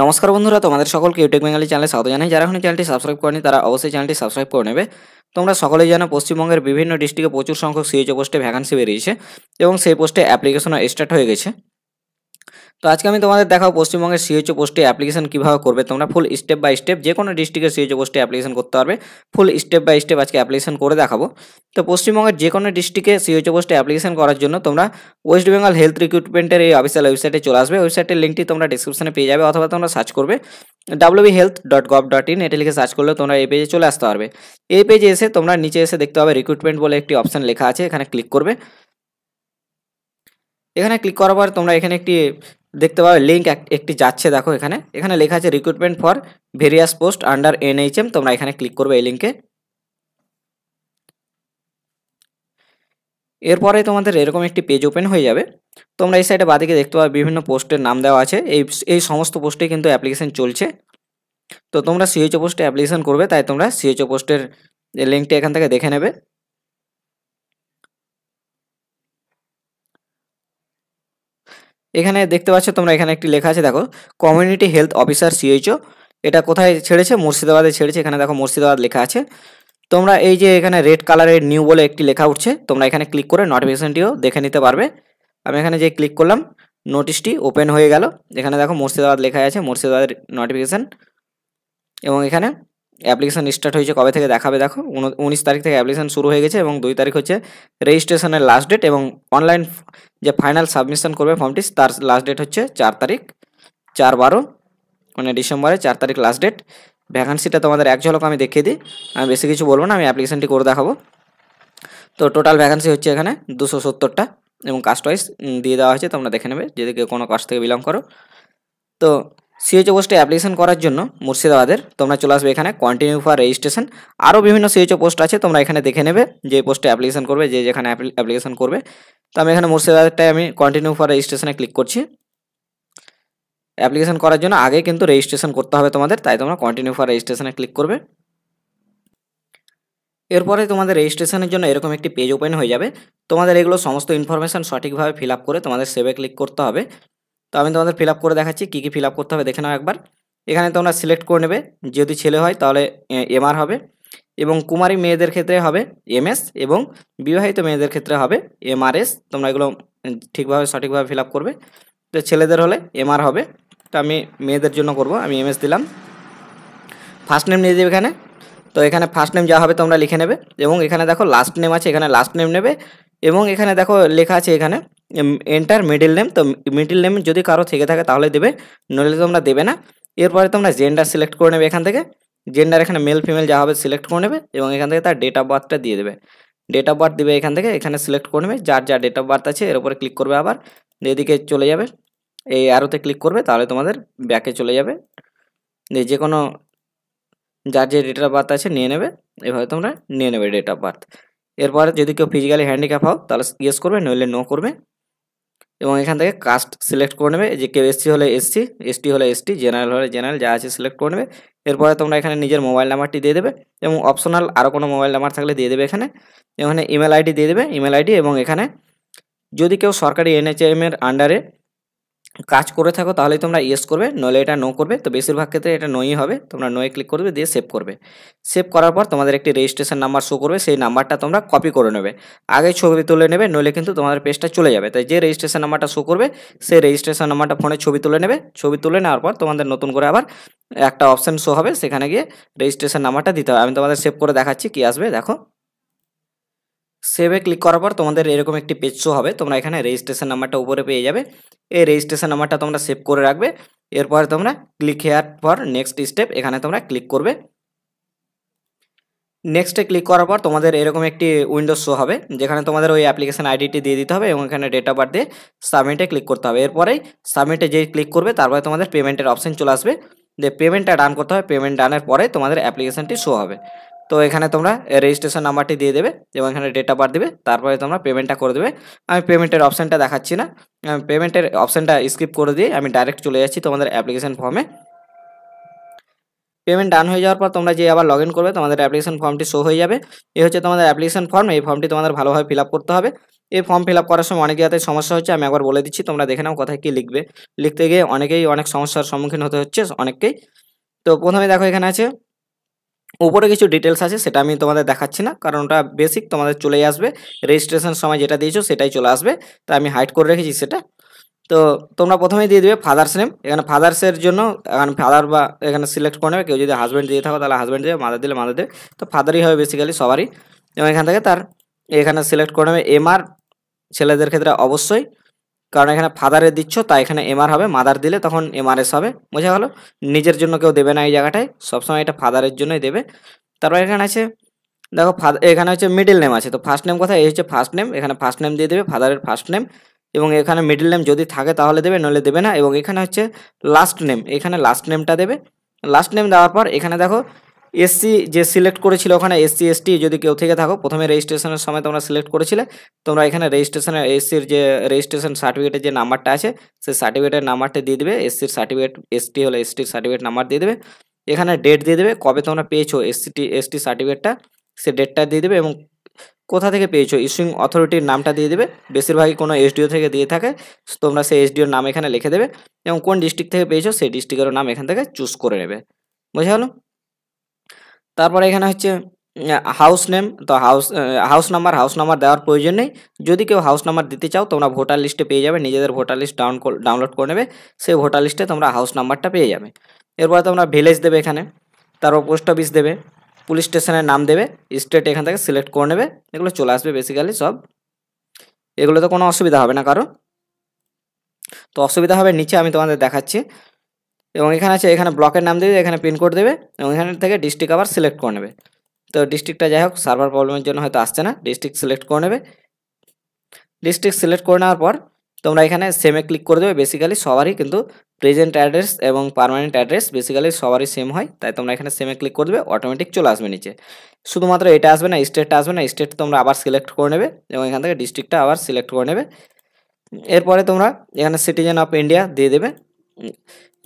নমস্কার বন্ধুরা, তোমাদের সকলকে ইউটিউব বেঙ্গলি চ্যানেলে স্বাগত জানাই। যারা এখন চ্যানেলটি সাবস্ক্রাইব করেনি তারা অবশ্যই চ্যানেলটি সাবস্ক্রাইব করে নেবে। তোমরা সকলেই জানো পশ্চিমবঙ্গের বিভিন্ন ডিস্ট্রিক্টে প্রচুর সংখ্যক সিএইচও পোস্টে ভ্যাকান্সি বেরিয়েছে এবং সেই পোস্টে অ্যাপ্লিকেশনও স্টার্ট হয়ে গেছে। তো আজকে আমি তোমাদের দেখাবো পশ্চিমবঙ্গের সিএইচও পোস্টে অ্যাপ্লিকেশন কীভাবে করবে। তোমরা ফুল স্টেপ বাই স্টেপ যে কোনো ডিস্ট্রিক্টের সিএইচও পোস্টে অ্যাপ্লিকেশন করতে পারবে। ফুল স্টেপ বাই স্টেপ আজকে অ্যাপ্লিকেশন করে দেখাবো। তো পশ্চিমবঙ্গের যে কোনো ডিস্ট্রিক্টে সিএইচও পোস্টে অ্যাপ্লিকেশন করার জন্য তোমরা ওয়েস্ট বেঙ্গল হেলথ রিক্রুটমেন্টের এই অফিসিয়াল ওয়েবসাইটে চলে আসবে। ওয়েবসাইটের লিঙ্কটি তোমরা ডিসক্রিপশনে পেয়ে যাবে, অথবা তোমরা সার্চ করবে wbhealth.gov.in, এটা লিখে সার্চ করলে তোমরা এই পেজে চলে আসতে পারবে। এই পেজে এসে তোমরা নিচে এসে দেখতে পাবে রিক্রুটমেন্ট বলে একটি অপশন লেখা আছে, এখানে ক্লিক করবে। এখানে ক্লিক করার পর তোমরা এখানে একটি দেখতে পাবে লিঙ্ক একটি যাচ্ছে, দেখো এখানে লেখা আছে recruitment for various post under NHM। তোমরা এখানে ক্লিক করবে এই লিঙ্কে। এরপরে তোমাদের এরকম একটি পেজ ওপেন হয়ে যাবে। তোমরা এই সাইডে বাদিকে দেখতে পাবে বিভিন্ন পোস্টের নাম দেওয়া আছে। এই সমস্ত পোস্টে কিন্তু অ্যাপ্লিকেশন চলছে। তো তোমরা সিএইচও পোস্টে অ্যাপ্লিকেশন করবে, তাই তোমরা সিএইচও পোস্টের লিঙ্কটি এখান থেকে দেখে নেবে। এখানে দেখতে পাচ্ছ তোমরা, এখানে একটি লেখা আছে, দেখো কমিউনিটি হেলথ অফিসার সিএইচও। এটা কোথায় ছেড়েছে? মুর্শিদাবাদে ছেড়েছে। এখানে দেখো মুর্শিদাবাদ লেখা আছে। তোমরা এই যে এখানে রেড কালারের নিউ বলে একটি লেখা উঠছে, তোমরা এখানে ক্লিক করে নোটিফিকেশনটিও দেখে নিতে পারবে। আমি এখানে যে ক্লিক করলাম, নোটিশটি ওপেন হয়ে গেল। এখানে দেখো মুর্শিদাবাদ লেখা আছে, মুর্শিদাবাদের নোটিফিকেশান। এবং এখানে অ্যাপ্লিকেশান স্টার্ট হয়েছে কবে থেকে দেখাবে, দেখো 19 তারিখ থেকে অ্যাপ্লিকেশান শুরু হয়ে গেছে এবং 2 তারিখ হচ্ছে রেজিস্ট্রেশনের লাস্ট ডেট, এবং অনলাইন যে ফাইনাল সাবমিশন করবে ফর্মটি তার লাস্ট ডেট হচ্ছে 4 তারিখ 4/12 মানে ডিসেম্বরের 4 তারিখ লাস্ট ডেট। ভ্যাকান্সিটা তোমাদের এক ঝলক আমি দেখিয়ে দিই, আমি বেশি কিছু বলবো না, আমি অ্যাপ্লিকেশানটি করে দেখাবো। তো টোটাল ভ্যাকান্সি হচ্ছে এখানে 270টা এবং কাস্ট ওয়াইজ দিয়ে দেওয়া হয়েছে, তোমরা দেখে নেবে যদি কেউ কোনো কাস্ট থেকে বিলং করো। তো সিএইচও পোস্টে অ্যাপ্লিকেশন করার জন্য মুর্শিদাবাদের তোমরা চলে আসবে এখানে কন্টিনিউ ফর রেজিস্ট্রেশন। আরও বিভিন্ন সিএইচও পোস্ট আছে, তোমরা এখানে দেখে নেবে যে পোস্টে অ্যাপ্লিকেশন করবে, যে যেখানে অ্যাপ্লিকেশন করবে। তো আমি এখানে মুর্শিদাবাদেরটাই আমি কন্টিনিউ ফর রেজিস্ট্রেশনে ক্লিক করছি। অ্যাপ্লিকেশন করার জন্য আগে কিন্তু রেজিস্ট্রেশন করতে হবে তোমাদের, তাই তোমরা কন্টিনিউ ফর রেজিস্ট্রেশনে ক্লিক করবে। এরপরে তোমাদের রেজিস্ট্রেশনের জন্য এরকম একটি পেজ ওপেন হয়ে যাবে। তোমাদের এগুলো সমস্ত ইনফরমেশান সঠিকভাবে ফিল আপ করে তোমাদের সেভে ক্লিক করতে হবে। তো আমি তোমাদের ফিল আপ করে দেখাচ্ছি কী কী ফিল আপ করতে হবে, দেখে নাও একবার। এখানে তোমরা সিলেক্ট করে নেবে, যদি ছেলে হয় তাহলে MR হবে, এবং কুমারী মেয়েদের ক্ষেত্রে হবে MS, এবং বিবাহিত মেয়েদের ক্ষেত্রে হবে MRS। তোমরা এগুলো ঠিকভাবে সঠিকভাবে ফিল আপ করবে। তো ছেলেদের হলে MR হবে, তো আমি মেয়েদের জন্য করব, আমি MS দিলাম। ফার্স্ট নেম নিয়ে দেবে এখানে। তো এখানে ফার্স্ট নেম যা হবে তোমরা লিখে নেবে, এবং এখানে দেখো লাস্ট নেম আছে, এখানে লাস্ট নেম নেবে, এবং এখানে দেখো লেখা আছে এখানে এন্টার মিডিল নেম। তো মিডিল নেম যদি কারো থেকে থাকে তাহলে দেবে, নইলে তোমরা দেবে না। এরপরে তোমরা জেন্ডার সিলেক্ট করে নেবে এখান থেকে। জেন্ডার এখানে মেল ফিমেল যা হবে সিলেক্ট করে নেবে, এবং এখান থেকে তার ডেট অফ বার্থটা দিয়ে দেবে। ডেট অফ বার্থ দেবে এখান থেকে, এখানে সিলেক্ট করে নেবে যার যা ডেট অফ বার্থ আছে, এর উপরে ক্লিক করবে, আবার এদিকে চলে যাবে, এই অ্যারোতে ক্লিক করবে, তাহলে তোমাদের ব্যাকে চলে যাবে। যে কোনো যার যে ডেট অফ বার্থ আছে নিয়ে নেবে, এভাবে তোমরা নিয়ে নেবে ডেট অফ বার্থ। এরপরে যদি কেউ ফিজিক্যালি হ্যান্ডিক্যাপ হও তাহলে ইয়েস করবে, নইলে নো করবে, এবং এখান থেকে কাস্ট সিলেক্ট করে নেবে, যে কেউ SC হলে SC, ST হলে ST, জেনারেল হলে জেনারেল, যা আছে সিলেক্ট করে নেবে। এরপরে তোমরা এখানে নিজের মোবাইল নাম্বারটি দিয়ে দেবে, এবং অপশনাল আরও কোনো মোবাইল নাম্বার থাকলে দিয়ে দেবে এখানে। এখানে ইমেল আইডি দিয়ে দেবে, ইমেল আইডি, এবং এখানে যদি কেউ সরকারি NHM এর আন্ডারে কাজ করে থাকো তাহলেই তোমরা ইয়েস করবে, নইলে এটা নো করবে। তো বেশিরভাগ ক্ষেত্রে এটা নোই হবে, তোমরা নোয়ে ক্লিক করবে, দিয়ে সেভ করবে। সেভ করার পর তোমাদের একটি রেজিস্ট্রেশন নাম্বার শো করবে, সেই নাম্বারটা তোমরা কপি করে নেবে, আগে ছবি তুলে নেবে, নইলে কিন্তু তোমাদের পেজটা চলে যাবে। তাই যে রেজিস্ট্রেশন নাম্বারটা শো করবে সেই রেজিস্ট্রেশন নাম্বারটা ফোনে ছবি তুলে নেবে। ছবি তুলে নেওয়ার পর তোমাদের নতুন করে আবার একটা অপশান শো হবে, সেখানে গিয়ে রেজিস্ট্রেশন নাম্বারটা দিতে হবে। আমি তোমাদের সেভ করে দেখাচ্ছি কি আসবে, দেখো। সেভে ক্লিক করার পর তোমাদের এরকম একটি পেজ শো হবে, তোমরা এখানে রেজিস্ট্রেশন নাম্বারটা উপরে পেয়ে যাবে। এই রেজিস্ট্রেশন নাম্বারটা তোমরা সেভ করে রাখবে। এরপরে তোমরা click here for next step, এখানে তোমরা ক্লিক করবে। নেক্সটে ক্লিক করার পর তোমাদের এরকম একটি উইন্ডোজ শো হবে, যেখানে তোমাদের ওই অ্যাপ্লিকেশন আইডিটি দিয়ে দিতে হবে, এবং এখানে ডেট অফ বার্থ দিয়ে সাবমিটে ক্লিক করতে হবে। এরপরেই সাবমিটে যেই ক্লিক করবে তারপরে তোমাদের পেমেন্টের অপশন চলে আসবে, যে পেমেন্টটা ডান করতে হবে। পেমেন্ট ডানের পরে তোমাদের অ্যাপ্লিকেশনটি শো হবে। তো এখানে তোমরা রেজিস্ট্রেশন নাম্বারটি দিয়ে দেবে, এবং এখানে ডেট অফ বার্থ দেবে, তারপরে তোমরা পেমেন্টটা করে দেবে। আমি পেমেন্টের অপশানটা দেখাচ্ছি না, পেমেন্টের অপশানটা স্কিপ করে দিয়ে আমি ডাইরেক্ট চলে যাচ্ছি তোমাদের অ্যাপ্লিকেশন ফর্মে। পেমেন্ট ডান হয়ে যাওয়ার পর তোমরা যে আবার লগ ইন করবে, তোমাদের অ্যাপ্লিকেশন ফর্মটি শো হয়ে যাবে। এই হচ্ছে তোমাদের অ্যাপ্লিকেশন ফর্ম, এই ফর্মটি তোমাদের ভালোভাবে ফিল আপ করতে হবে। এই ফর্ম ফিল আপ করার সময় অনেক জায়গাতে সমস্যা হচ্ছে, আমি একবার বলে দিচ্ছি, তোমরা দেখে নাও কোথায় কি লিখবে। লিখতে গিয়ে অনেকেই অনেক সমস্যার সম্মুখীন হতে হচ্ছে অনেককেই। তো প্রথমে দেখো এখানে আছে উপরে কিছু ডিটেলস আছে, সেটা আমি তোমাদের দেখাচ্ছি না, কারণ ওটা বেসিক, তোমাদের চলেই আসবে রেজিস্ট্রেশন সময় যেটা দিয়েছো সেটাই চলে আসবে, তো আমি হাইড করে রেখেছি সেটা। তো তোমরা প্রথমেই দিয়ে দিবে ফাদার্স নেম। এখানে ফাদার্সের জন্য এখানে ফাদার বা এখানে সিলেক্ট করে নেবে, কেউ যদি হাজব্যান্ড দিয়ে থাকো তাহলে হাজব্যান্ড দেবে, মাদার দিলে মাদার দেবে, তো ফাদারই হবে বেসিক্যালি সবারই। এবং এখান থেকে তার এখানে সিলেক্ট করে নেবে এমআর, ছেলেদের ক্ষেত্রে অবশ্যই, কারণ এখানে ফাদারে দিচ্ছ তাই এখানে এমআর হবে, মাদার দিলে তখন এমআরএস হবে, বোঝা গেল। নিজের জন্য কেউ দেবে না এই জায়গাটায়, সবসময় এটা ফাদারের জন্যই দেবে। তারপর এখানে আছে দেখো এখানে হচ্ছে মিডল নেম আছে, তো ফার্স্ট নেম কোথায়, এই হচ্ছে ফার্স্ট নেম, এখানে ফার্স্ট নেম দিয়ে দেবে ফাদারের ফার্স্ট নেম, এবং এখানে মিডল নেম যদি থাকে তাহলে দেবে, নইলে দেবে না। এবং এখানে হচ্ছে লাস্ট নেম, এখানে লাস্ট নেমটা দেবে। লাস্ট নেম দেওয়ার পর এখানে দেখো এসসি যে সিলেক্ট করেছিল, ওখানে এসসি এসটি যদি কেউ থেকে থাকো, প্রথমে রেজিস্ট্রেশনের সময় তোমরা সিলেক্ট করেছিলে, তোমরা এখানে রেজিস্ট্রেশনের এসসির যে রেজিস্ট্রেশন সার্টিফিকেটের যে নাম্বারটা আছে সেই সার্টিফিকেটের নাম্বারটা দিয়ে দেবে, এসসির সার্টিফিকেট, এসটি হলে এসটির সার্টিফিকেট নাম্বার দিয়ে দেবে। এখানে ডেট দিয়ে দেবে, কবে তোমরা পেয়েছো এসটি সার্টিফিকেটটা সে ডেটটা দিয়ে দেবে, এবং কোথা থেকে পেয়েছো ইস্যুইং অথরিটির নামটা দিয়ে দেবে, বেশিরভাগই কোনো এসডিও থেকে দিয়ে থাকে, তোমরা সেই এসডিওর নাম এখানে লিখে দেবে, এবং কোন ডিস্ট্রিক্ট থেকে পেয়েছো সেই ডিস্ট্রিক্টের নাম এখান থেকে চুজ করে নেবে, বোঝা গেলো। তারপরে এখানে হচ্ছে হাউস নেম, তো হাউস নাম্বার দেওয়ার প্রয়োজন নেই, যদি কেউ হাউস নাম্বার দিতে চাও তোমরা ভোটার লিস্টে পেয়ে যাবে, নিজেদের ভোটার লিস্ট ডাউনলোড করে নেবে, সেই ভোটার লিস্টে তোমরা হাউস নাম্বারটা পেয়ে যাবে। এরপরে তোমরা ভিলেজ দেবে এখানে, তারপর পোস্ট অফিস দেবে, পুলিশ স্টেশনের নাম দেবে, স্টেট এখান থেকে সিলেক্ট করে নেবে, এগুলো চলে আসবে বেসিক্যালি সব, এগুলো তো কোনো অসুবিধা হবে না কারো। তো অসুবিধা হবে নিচে আমি তোমাদের দেখাচ্ছি। এবং এখানে আছে, এখানে ব্লকের নাম দেবে, এখানে পিনকোড দেবে, এবং এখান থেকে ডিস্ট্রিক্ট আবার সিলেক্ট করে নেবে। তো ডিস্ট্রিক্টটা যাই হোক সার্ভার প্রবলেমের জন্য হয়তো আসছে না, ডিস্ট্রিক্ট সিলেক্ট করে নেবে। ডিস্ট্রিক্ট সিলেক্ট করে নেওয়ার পর তোমরা এখানে সেমে ক্লিক করে দেবে, বেসিক্যালি সবারই কিন্তু প্রেজেন্ট অ্যাড্রেস এবং পার্মানেন্ট অ্যাড্রেস বেসিক্যালি সবারই সেম হয়, তাই তোমরা এখানে সেমে ক্লিক করে দেবে, অটোমেটিক চলে আসবে নিচে। শুধুমাত্র এটা আসবে না, স্টেটটা আসবে না, স্টেট তোমরা আবার সিলেক্ট করে নেবে, এবং এখান থেকে ডিস্ট্রিক্টটা আবার সিলেক্ট করে নেবে। এরপরে তোমরা এখানে সিটিজেন অফ ইন্ডিয়া দিয়ে দেবে,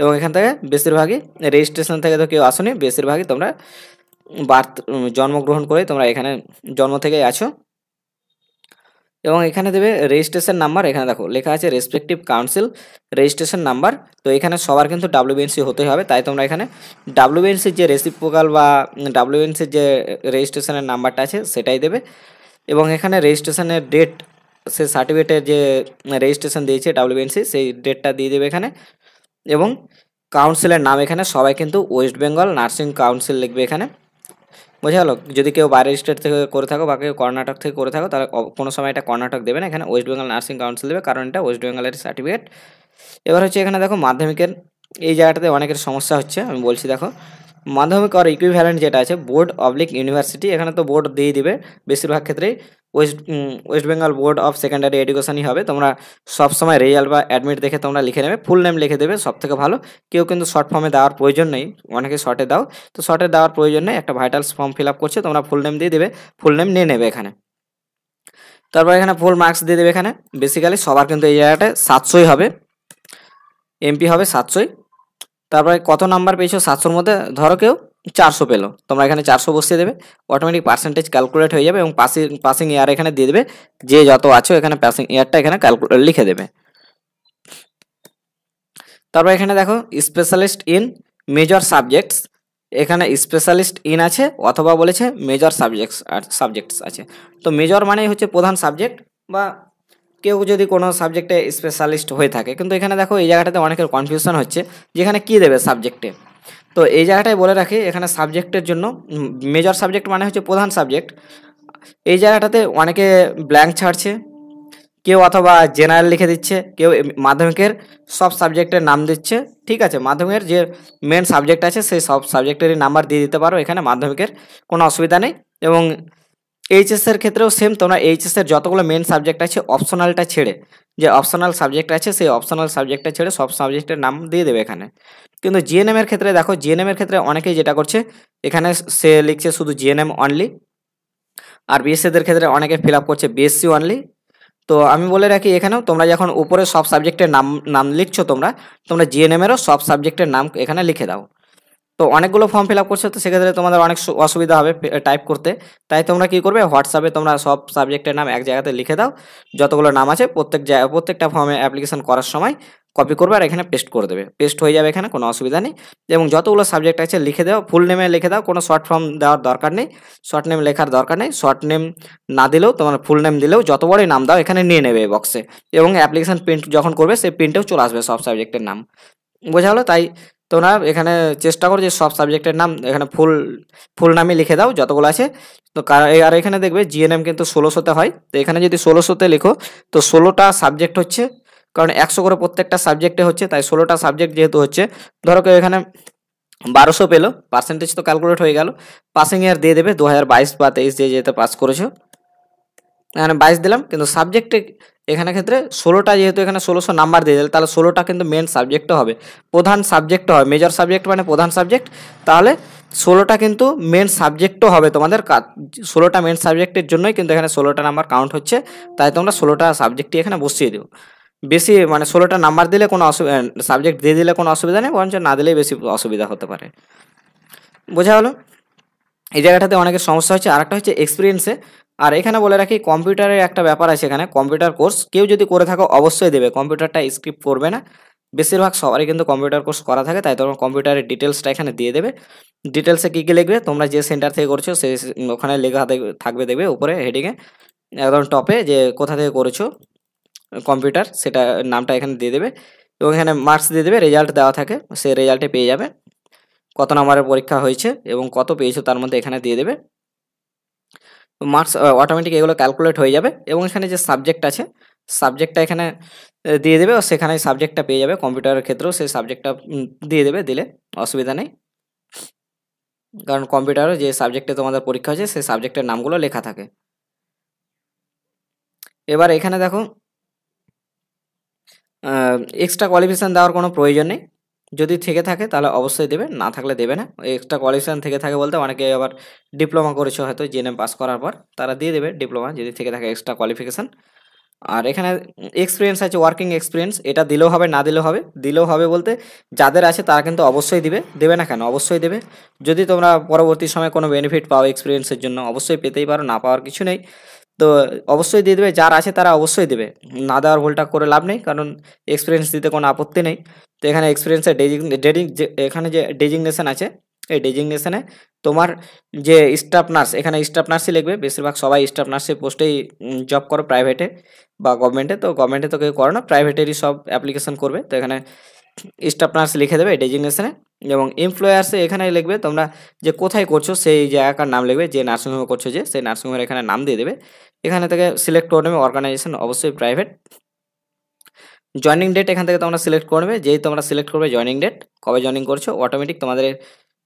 এবং এখান থেকে বেশিরভাগই রেজিস্ট্রেশন থেকে তো কেউ আসোনি, বেশিরভাগই তোমরা জন্মগ্রহণ করে তোমরা এখানে জন্ম থেকেই আছো। এবং এখানে দেবে রেজিস্ট্রেশন নাম্বার, এখানে দেখো লেখা আছে রেসপেক্টিভ কাউন্সিল রেজিস্ট্রেশন নাম্বার, তো এখানে সবার কিন্তু ডাব্লিউবিএনসি হতেই হবে, তাই তোমরা এখানে ডাব্লিউবিএনসির যে রেসিপ্রোকাল বা ডাব্লিউবিএনসির যে রেজিস্ট্রেশনের নাম্বারটা আছে সেটাই দেবে। এবং এখানে রেজিস্ট্রেশনের ডেট, সে সার্টিফিকেটের যে রেজিস্ট্রেশন দিয়েছে ডাব্লিউবিএনসি সেই ডেটটা দিয়ে দেবে এখানে। এবং কাউন্সিলের নাম এখানে সবাই কিন্তু ওয়েস্ট বেঙ্গল নার্সিং কাউন্সিল লিখবে এখানে, বোঝা গেল। যদি কেউ বাইরের স্টেট থেকে করে থাকো বা কেউ কর্ণাটক থেকে করে থাকো তাহলে কোনো সময় এটা কর্ণাটক দেবে না, এখানে ওয়েস্ট বেঙ্গল নার্সিং কাউন্সিল দেবে, কারণ এটা ওয়েস্ট বেঙ্গলের সার্টিফিকেট। এবার হচ্ছে এখানে দেখো মাধ্যমিকের এই জায়গাটাতে অনেকের সমস্যা হচ্ছে, আমি বলছি দেখো মাধ্যমিক আর ইকুইভ্যালেন্ট যেটা আছে বোর্ড অবলিক ইউনিভার্সিটি, এখানে তো বোর্ড দিয়ে দিবে বেশিরভাগ ক্ষেত্রেই, West Bengal board of secondary এডুকেশনই হবে। তোমরা সবসময় রেজাল্ট বা অ্যাডমিট দেখে তোমরা লিখে নেবে, ফুল নেম লিখে দেবে সব থেকে ভালো, কেউ কিন্তু শর্ট ফর্মে দেওয়ার প্রয়োজন নেই, অনেকে শর্টে দাও, তো শর্টে দেওয়ার প্রয়োজন নেই, একটা ভাইটালস ফর্ম ফিল আপ করছে তোমরা ফুল নেম দিয়ে দেবে, ফুল নেম নিয়ে নেবে এখানে। তারপর এখানে ফুল মার্কস দিয়ে দেবে, এখানে বেসিক্যালি সবার কিন্তু এই জায়গাটায় 700ই হবে, এমপি হবে 700ই। তারপরে কত নাম্বার পেয়েছো 700-র মধ্যে, ধরো কেউ 400 পেলো, তোমরা এখানে 400 বসিয়ে দেবে, অটোমেটিক পার্সেন্টেজ ক্যালকুলেট হয়ে যাবে, এবং পাসিং ইয়ার এখানে দিয়ে দেবে, যে যত আছো এখানে পাসিং ইয়ারটা এখানে ক্যালকুলেট লিখে দেবে। তারপর এখানে দেখো স্পেশালিস্ট ইন মেজর সাবজেক্টস, এখানে স্পেশালিস্ট ইন আছে অথবা বলেছে মেজর সাবজেক্টস আছে, তো মেজর মানেই হচ্ছে প্রধান সাবজেক্ট, বা কেউ যদি কোনো সাবজেক্টে স্পেশালিস্ট হয়ে থাকে, কিন্তু এখানে দেখো এই জায়গাটাতে অনেকের কনফিউশন হচ্ছে যেখানে কি দেবে সাবজেক্টে। তো এই জায়গাটায় বলে রাখি, এখানে সাবজেক্টের জন্য মেজর সাবজেক্ট মানে হচ্ছে প্রধান সাবজেক্ট, এই জায়গাটাতে অনেকে ব্ল্যাঙ্ক ছাড়ছে, কেউ অথবা জেনারেল লিখে দিচ্ছে, কেউ মাধ্যমিকের সব সাবজেক্টের নাম দিচ্ছে, ঠিক আছে, মাধ্যমিকের যে মেন সাবজেক্ট আছে সেই সব সাবজেক্টেরই নাম্বার দিয়ে দিতে পারো এখানে, মাধ্যমিকের কোনো অসুবিধা নেই। এবং এইচএসের ক্ষেত্রেও সেম, তোমরা এইচএসের যতগুলো মেন সাবজেক্ট আছে অপশনালটা ছেড়ে, যে অপশনাল সাবজেক্ট আছে সেই অপশনাল সাবজেক্টটা ছেড়ে সব সাবজেক্টের নাম দিয়ে দেবে এখানে। কিন্তু জিএনএমের ক্ষেত্রে দেখো, জিএনএমের ক্ষেত্রে অনেকেই যেটা করছে এখানে সে লিখছে শুধু জিএনএম অনলি, আর বিএসসিদের ক্ষেত্রে অনেকে ফিল আপ করছে বিএসসি অনলি। তো আমি বলে রাখি এখানেও তোমরা যখন উপরে সব সাবজেক্টের নাম লিখছো তোমরা জিএনএমেরও সব সাবজেক্টের নাম এখানে লিখে দাও। তো অনেকগুলো ফর্ম ফিল আপ করছো, তো সেক্ষেত্রে তোমাদের অনেক অসুবিধা হবে টাইপ করতে। তাই তোমরা কি করবে, হোয়াটসঅ্যাপে তোমরা সব সাবজেক্টের নাম এক জায়গাতে লিখে দাও, যতগুলো নাম আছে প্রত্যেকটা ফর্মে অ্যাপ্লিকেশন করার সময় কপি করবে আর এখানে পেস্ট করে দেবে, পেস্ট হয়ে যাবে, এখানে কোনো অসুবিধা নেই। এবং যতগুলো সাবজেক্ট আছে লিখে দাও, ফুল নেমে লিখে দাও, কোনো শর্ট ফর্ম দেওয়ার দরকার নেই, শর্ট নেম লেখার দরকার নেই। শর্ট নেম না দিলেও, তোমার ফুল নেম দিলেও যত বড়ই নাম দাও এখানে নিয়ে নেবে এই বক্সে, এবং অ্যাপ্লিকেশন প্রিন্ট যখন করবে সেই প্রিন্টেও চলে আসবে সব সাবজেক্টের নাম। বোঝা হলো? তাই তোমরা এখানে চেষ্টা করো যে সব সাবজেক্টের নাম এখানে ফুল নামে লিখে দাও যতগুলো আছে। তো আর এখানে দেখবে জিএনএম কিন্তু 1600-তে হয়, তো এখানে যদি 1600-তে লিখো তো 16টা সাবজেক্ট হচ্ছে, কারণ 100 করে প্রত্যেকটা সাবজেক্টে হচ্ছে, তাই 16টা সাবজেক্ট যেহেতু হচ্ছে, ধরো কেউ এখানে 1200 পেলো, পার্সেন্টেজ তো ক্যালকুলেট হয়ে গেল, পাসিং ইয়ার দিয়ে দেবে 2022 বা 23 যে যেতে পাস করেছো, এখানে 22 দিলাম। কিন্তু সাবজেক্টে এখানে ক্ষেত্রে 16টা, যেহেতু এখানে 1600 নাম্বার দিয়ে দিলে, তাহলে 16টা কিন্তু মেন সাবজেক্টও হবে, প্রধান সাবজেক্টও হবে, মেজর সাবজেক্ট মানে প্রধান সাবজেক্ট, তাহলে 16টা কিন্তু মেন সাবজেক্টও হবে তোমাদের। 16টা মেন সাবজেক্টের জন্যই কিন্তু এখানে 16টা নাম্বার কাউন্ট হচ্ছে, তাই তোমরা 16টা সাবজেক্টই এখানে বসিয়ে দিও। বেশি মানে 16টা নাম্বার দিলে কোনো সাবজেক্ট দিয়ে দিলে কোনো অসুবিধা নেই, বরঞ্চ না দিলেই বেশি অসুবিধা হতে পারে। বোঝা হলো? এই জায়গাটাতে অনেকের সমস্যা হচ্ছে। আরেকটা হচ্ছে এক্সপিরিয়েন্সে। আর এখানে বলে রাখি, কম্পিউটারের একটা ব্যাপার আছে, এখানে কম্পিউটার কোর্স কেউ যদি করে থাকো অবশ্যই দেবে, কম্পিউটারটা স্কিপ করবে না। বেশিরভাগ সবারই কিন্তু কম্পিউটার কোর্স করা থাকে, তাই তোমার কম্পিউটারের ডিটেলসটা এখানে দিয়ে দেবে। ডিটেলসে কী কী লিখবে, তোমরা যে সেন্টার থেকে করছো সেই ওখানে লেখা থাকবে, দেখবে উপরে হেডিংয়ে একদম টপে যে কোথা থেকে করেছো কম্পিউটার, সেটা নামটা এখানে দিয়ে দেবে, এবং এখানে মার্কস দিয়ে দেবে, রেজাল্ট দেওয়া থাকে, সেই রেজাল্টে পেয়ে যাবে কত নম্বরের পরীক্ষা হয়েছে এবং কত পেয়েছো তার মধ্যে এখানে দিয়ে দেবে। মার্কস অটোমেটিক এগুলো ক্যালকুলেট হয়ে যাবে, এবং এখানে যে সাবজেক্ট আছে সাবজেক্টটা এখানে দিয়ে দেবে, ও সেখানে সাবজেক্টটা পেয়ে যাবে। কম্পিউটারের ক্ষেত্রেও সেই সাবজেক্টটা দিয়ে দেবে, দিলে অসুবিধা নেই, কারণ কম্পিউটারে যে সাবজেক্টে তোমাদের পরীক্ষা হয়েছে সেই সাবজেক্টের নামগুলো লেখা থাকে। এবার এখানে দেখো, এক্সট্রা কোয়ালিফিকেশান দেওয়ার কোনো প্রয়োজন নেই, যদি থেকে থাকে তাহলে অবশ্যই দেবে, না থাকলে দেবে না। এক্সট্রা কোয়ালিফিকেশান থেকে থাকে বলতে অনেকে আবার ডিপ্লোমা করেছে হয়তো জিএনএম পাস করার পর, তারা দিয়ে দেবে ডিপ্লোমা যদি থেকে থাকে এক্সট্রা কোয়ালিফিকেশান। আর এখানে এক্সপিরিয়েন্স আছে, ওয়ার্কিং এক্সপিরিয়েন্স, এটা দিলেও হবে না দিলেও হবে। দিলেও হবে বলতে যাদের আছে তারা কিন্তু অবশ্যই দিবে, দেবে না কেন, অবশ্যই দেবে। যদি তোমরা পরবর্তী সময়ে কোনো বেনিফিট পাও এক্সপিরিয়েন্সের জন্য, অবশ্যই পেতেই পারো, না পাওয়ার কিছু নেই। তো অবশ্যই দিয়ে দেবে, যার আছে তারা অবশ্যই দেবে, না দেওয়ার ভুলটা করে লাভ নেই, কারণ এক্সপিরিয়েন্স দিতে কোনো আপত্তি নেই। তো এখানে এক্সপিরিয়েন্সের এখানে যে ডেজিগনেশন আছে, এই ডেজিগনেশনে তোমার যে স্টাফ নার্স, এখানে স্টাফ নার্সই লিখবে, বেশিরভাগ সবাই স্টাফ নার্সের পোস্টেই জব করো, প্রাইভেটে বা গভর্নমেন্টে। তো গভর্নমেন্টে তো কেউ করে না, প্রাইভেটেরই সব অ্যাপ্লিকেশন করবে, তো এখানে স্টাফ নার্স লিখে দেবে ডেজিগনেশনে। এবং এমপ্লয়ার্সে এখানে লিখবে তোমরা যে কোথায় করছো সেই জায়গাকার নাম লিখবে, যে নার্সিংহোমে করছো যে সেই নার্সিংহোমের এখানে নাম দিয়ে দেবে। এখানে থেকে সিলেক্ট করে নেবে অর্গানাইজেশন, অবশ্যই প্রাইভেট। জয়েনিং ডেট এখান থেকে তোমরা সিলেক্ট করবে, যেই তোমরা সিলেক্ট করবে জয়েনিং ডেট, কবে জয়েনিং করছো, অটোমেটিক তোমাদের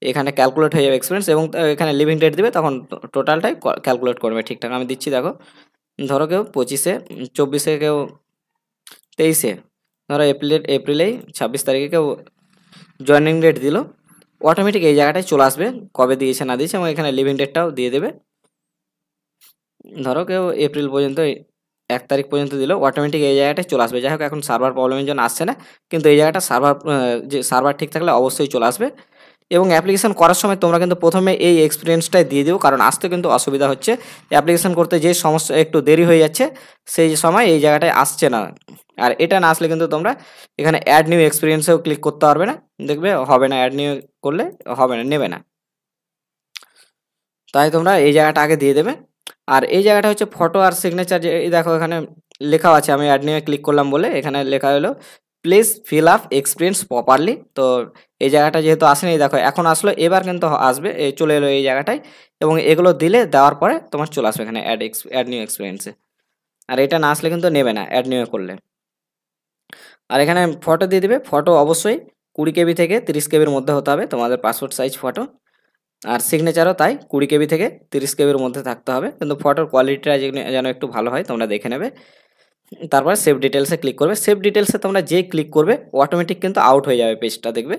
এখানে ক্যালকুলেট হয়ে যাবে এক্সপিরিয়েন্স, এবং এখানে লিভিং ডেট দিবে, তখন টোটালটাই ক্যালকুলেট করবে ঠিকঠাক। আমি দিচ্ছি দেখো, ধরো কেউ 25-এ, 24-এ, কেউ 23-এ, ধরো এপ্রিলেই 26 তারিখে কেউ জয়েনিং ডেট দিল, অটোমেটিক এই জায়গাটায় চলে আসবে কবে দিয়েছে না দিয়েছে, এবং এখানে লিভিং ডেটটাও দিয়ে দেবে। ধরো কেউ এপ্রিল পর্যন্ত 1 তারিখ পর্যন্ত দিল, অটোমেটিক এই জায়গাটায় চলে আসবে। যাই হোক এখন সার্ভার প্রবলেমের জন্য আসছে না, কিন্তু এই জায়গাটা যে সার্ভার ঠিক থাকলে অবশ্যই চলে আসবে। এবং অ্যাপ্লিকেশন করার সময় তোমরা কিন্তু প্রথমে এই এক্সপিরিয়েন্সটাই দিয়ে দিও, কারণ আসতে কিন্তু অসুবিধা হচ্ছে, অ্যাপ্লিকেশন করতে যে সমস্যা একটু দেরি হয়ে যাচ্ছে সেই সময় এই জায়গাটায় আসছে না। আর এটা না আসলে কিন্তু তোমরা এখানে অ্যাড নিউ এক্সপিরিয়েন্সেও ক্লিক করতে পারবে না, দেখবে হবে না, অ্যাড নিউ করলে হবে না, নেবে না। তাই তোমরা এই জায়গাটা আগে দিয়ে দেবে। আর এই জায়গাটা হচ্ছে ফটো আর সিগনেচার, যে এই দেখো এখানে লেখা আছে, আমি অ্যাড নিয়ে ক্লিক করলাম বলে এখানে লেখা হলো please fill up experience properly. তো এই জায়গাটা যেহেতু আসেনি, দেখো এখন আসলো, এবার কিন্তু আসবে, চলে এলো এই জায়গাটায়, এবং এগুলো দিলে দেওয়ার পরে তোমার চলে আসবে এখানে অ্যাড নিউ এক্সপিরিয়েন্সে। আর এটা না আসলে কিন্তু নেবে না অ্যাড নিউ করলে। আর এখানে ফটো দিয়ে দেবে, ফটো অবশ্যই 20 কেবি থেকে 30 কেবির মধ্যে হতে হবে তোমাদের পাসপোর্ট সাইজ ফটো। আর সিগনেচারও তাই 20 কেবি থেকে 30 কেবির মধ্যে থাকতে হবে, কিন্তু ফটোর কোয়ালিটিটা যেন একটু ভালো হয় তোমরা দেখে নেবে। তারপরে সেভ ডিটেলসে ক্লিক করবে, সেভ ডিটেলসে তোমরা যেই ক্লিক করবে অটোমেটিক কিন্তু আউট হয়ে যাবে পেজটা, দেখবে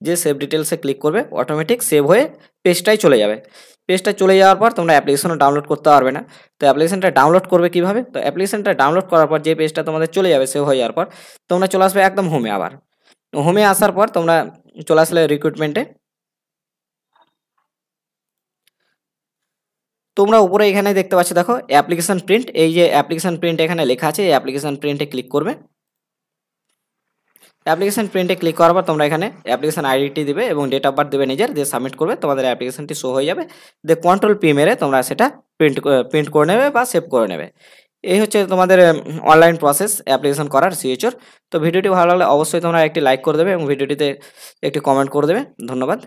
যে সেভ ডিটেলসে ক্লিক করবে অটোমেটিক সেভ হয়ে পেজটাই চলে যাবে। পেজটা চলে যাওয়ার পর তোমরা অ্যাপ্লিকেশনও ডাউনলোড করতে পারবে না। তো অ্যাপ্লিকেশনটা ডাউনলোড করবে কীভাবে, তো অ্যাপ্লিকেশনটা ডাউনলোড করার পর যে পেজটা তোমাদের চলে যাবে সেভ হয়ে যাওয়ার পর তোমরা চলে আসবে একদম হোমে। আবার হোমে আসার পর তোমরা চলে আসলে রিক্রুটমেন্টে, তোমরা উপরে এখানে দেখতে পাচ্ছ, দেখো অ্যাপ্লিকেশন প্রিন্ট, এই যে অ্যাপ্লিকেশন প্রিন্ট এখানে লেখা আছে, এই অ্যাপ্লিকেশন প্রিন্টে ক্লিক করবে। অ্যাপ্লিকেশন প্রিন্টে ক্লিক করার পর তোমরা এখানে অ্যাপ্লিকেশন আইডিটি দিবে এবং ডেট অফ বার্থ দেবে নিজের, দিয়ে সাবমিট করবে, তোমাদের অ্যাপ্লিকেশনটি শো হয়ে যাবে। দিয়ে কন্ট্রোল পি মেরে তোমরা সেটা প্রিন্ট করে নেবে বা সেভ করে নেবে। এই হচ্ছে তোমাদের অনলাইন প্রসেস অ্যাপ্লিকেশন করার সিএচওর। তো ভিডিওটি ভালো লাগলে অবশ্যই তোমরা একটি লাইক করে দেবে এবং ভিডিওটিতে একটি কমেন্ট করে দেবে। ধন্যবাদ।